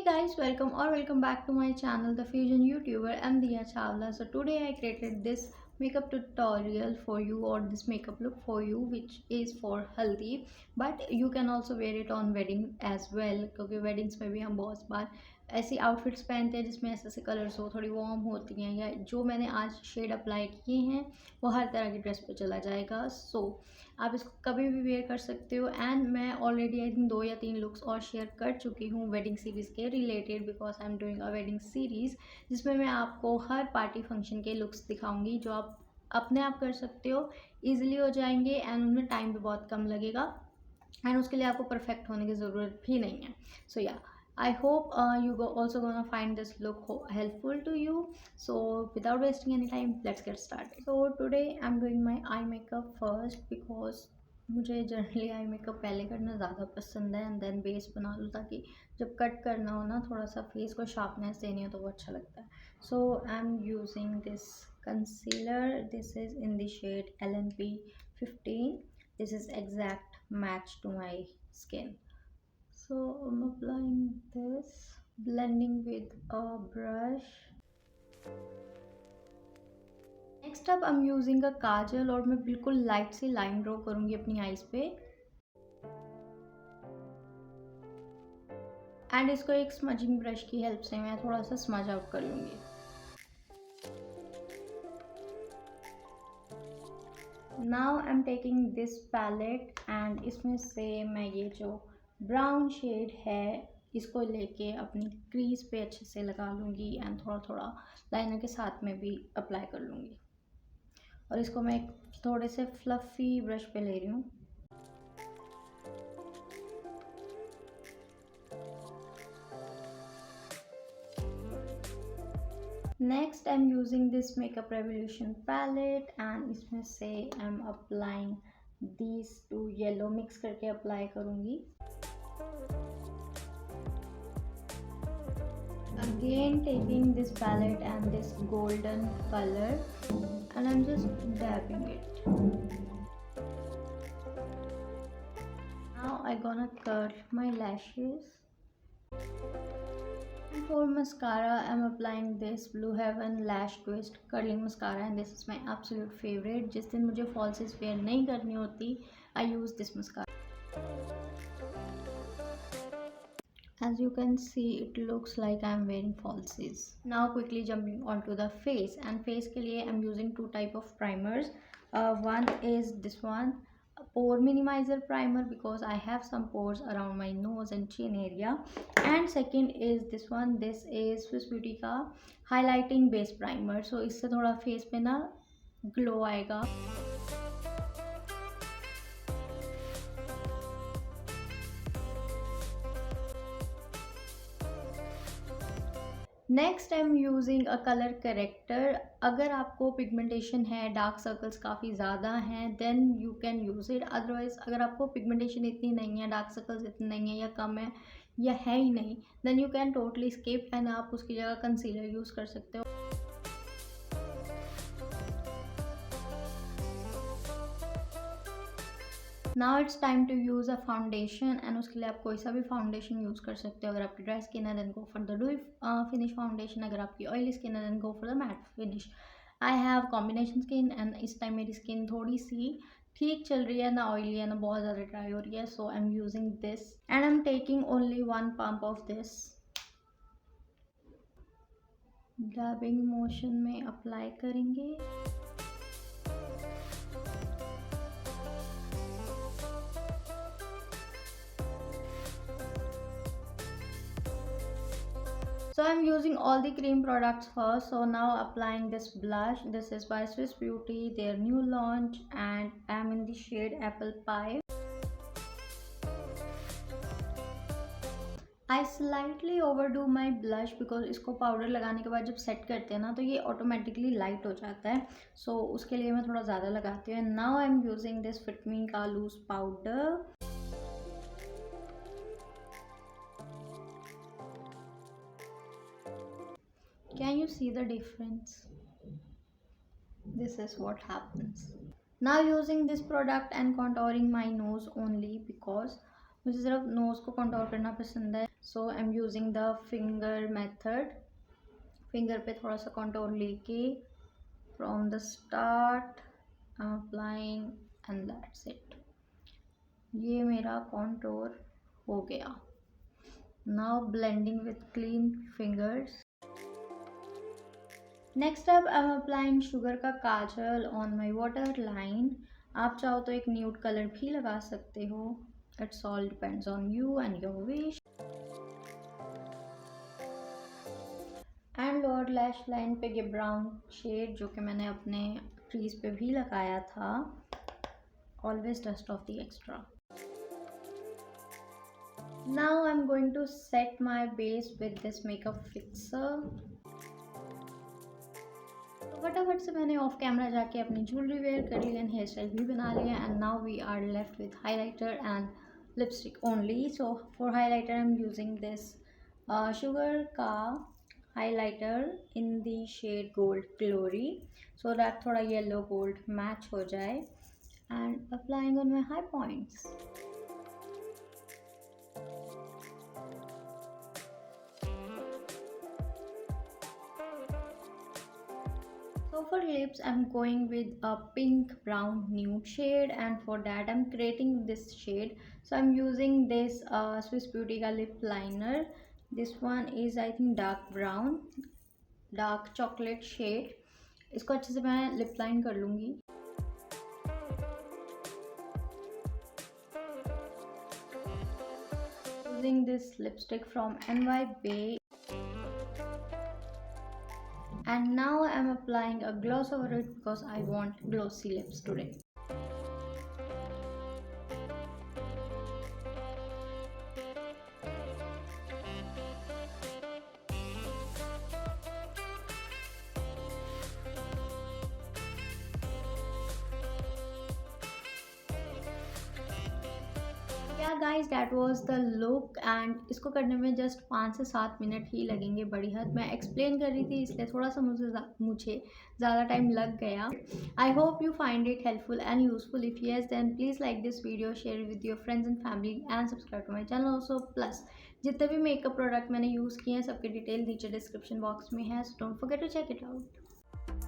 Guys, welcome back to my channel, the Fusion YouTuber. I'm Diya Chawla. So today I created this makeup tutorial for you, or this makeup look for you, which is for Haldi, but you can also wear it on wedding as well, क्योंकि weddings में भी हम बहुत बार ऐसी outfits पहनते हैं जिसमें ऐसे ऐसे कलर्स हो, थोड़ी वार्म होती हैं, या जो मैंने आज शेड अप्लाई किए हैं वो हर तरह की ड्रेस पे चला जाएगा. सो आप इसको कभी भी वेयर कर सकते हो. एंड मैं ऑलरेडी आई थिंक 2 या 3 लुक्स और शेयर कर चुकी हूँ वेडिंग सीरीज़ के related, because I am doing a wedding series जिसमें मैं आपको हर पार्टी फंक्शन के लुक्स दिखाऊंगी जो आप अपने आप कर सकते हो, ईजिली हो जाएंगे एंड उनमें टाइम भी बहुत कम लगेगा एंड उसके लिए आपको परफेक्ट होने की ज़रूरत भी नहीं है. सो या I hope you also gonna find this look helpful to you. So without wasting any time, let's get started. So today I'm doing my eye makeup first because मुझे जनरली आई मेकअप पहले करना ज़्यादा पसंद है and then base बना लूँ, ताकि जब कट करना हो ना थोड़ा सा फेस को शार्पनेस देनी हो तो वो अच्छा लगता है. So I am using this concealer. This is in the shade LNP15. This is exact match to my skin. So I'm applying this, blending with a brush. Next up I'm using a काजल और मैं बिल्कुल light से line draw करूँगी अपनी eyes पे and इसको एक smudging brush की हेल्प से मैं थोड़ा सा स्मज आउट कर लूँगी. Now I'm taking this palette and इसमें से मैं ये जो ब्राउन शेड है इसको लेके अपनी क्रीज पे अच्छे से लगा लूँगी एंड थोड़ा थोड़ा लाइनर के साथ में भी अप्लाई कर लूँगी. और इसको मैं थोड़े से फ्लफ़ी ब्रश पे ले रही हूँ. Next I am using this Makeup Revolution palette and इसमें से I am applying these two yellow, mix करके अप्लाई करूँगी. Again taking this palette and this golden color and I'm just dabbing it. Now I'm gonna curl my lashes. And for mascara I'm applying this Blue Heaven Lash Twist curling mascara and this is my absolute favorite. जिस दिन मुझे falsies wear नहीं करनी होती I use this mascara. As you can see, it looks like I am wearing falsies. Now quickly jumping onto the face, and face के लिए I'm using 2 type of primers. One is this one, pore minimizer primer, because I have some pores around my nose and chin area. And second is this one. This is Swiss Beauty का highlighting base primer. So इससे थोड़ा face पे ना glow आएगा. Next I am using a colour corrector. अगर आपको pigmentation है, dark circles काफ़ी ज़्यादा हैं, then you can use it. Otherwise अगर आपको पिगमेंटेशन इतनी नहीं है, डार्क सर्कल्स इतने नहीं है या कम है या है ही नहीं, then you can totally skip and आप उसकी जगह कंसीलर यूज़ कर सकते हो. Now it's time to use a foundation and उसके लिए आप कोई सा भी फाउंडेशन यूज़ कर सकते हो. अगर आपकी ड्राई स्किन है then go for the dew finish foundation. अगर आपकी ऑयली स्किन है then go for the matte finish. I have combination skin and इस टाइम मेरी स्किन थोड़ी सी ठीक चल रही है, ना ऑयली है ना बहुत ज़्यादा ड्राई हो रही है. So I am using this and I am taking only 1 pump of this. Dabbing motion में अप्लाई करेंगे. So I'm using all the cream products first. So now applying this blush. This is by Swiss Beauty, their new launch, and I'm in the shade Apple Pie. I slightly overdo my blush because इसको powder लगाने के बाद जब set करते हैं ना तो ये ऑटोमेटिकली लाइट हो जाता है. So उसके लिए मैं थोड़ा ज़्यादा लगाती हूँ. Now I'm using this Fit Me का loose powder. Can you see the difference? This is what happens. Now using this product and contouring my nose only because मुझे सिर्फ नोज़ को कंटूर करना पसंद है. So I am using the finger method. Finger पे थोड़ा सा contour लेके from the start I am applying and that's it. ये मेरा कंटूर हो गया. Now blending with clean fingers. Next अब आई एम अप्लाइंग शुगर का kajal on my water line. आप चाहो तो एक न्यूड कलर भी लगा सकते हो. It's all depends on you and your wish. And lower lash line पे ये ब्राउन शेड जो कि मैंने अपने क्रीज पे भी लगाया था. Always dust off the extra. Now I am going to set my base with this makeup fixer. फटाफट से मैंने ऑफ कैमरा जाके अपनी ज्वेलरी वेयर कर ली एंड हेयर स्टाइल भी बना लिया. And now we are left with highlighter and lipstick only. So for highlighter I am using this Sugar का highlighter in the shade gold glory so that थोड़ा yellow gold match हो जाए. And applying on my high points. So for lips I'm going with a pink brown nude shade, and for that I'm creating this shade. So I'm using this Swiss Beauty ka lip liner. This one is I think dark brown, dark chocolate shade. इसको अच्छे से मैं lip line कर लूँगी. Using this lipstick from NY Bae. And now I am applying a gloss over it because I want glossy lips today. Guys that was the look. And इसको करने में just 5 से 7 मिनट ही लगेंगे. बड़ी हद मैं एक्सप्लेन कर रही थी इसलिए थोड़ा सा मुझे ज़्यादा टाइम लग गया. I hope you find it helpful and useful. If yes then please like this video, share with your friends and family and subscribe to my channel also. Plus जितने भी मेकअप प्रोडक्ट मैंने use किए हैं सबके detail नीचे description box में है. So don't forget to check it out.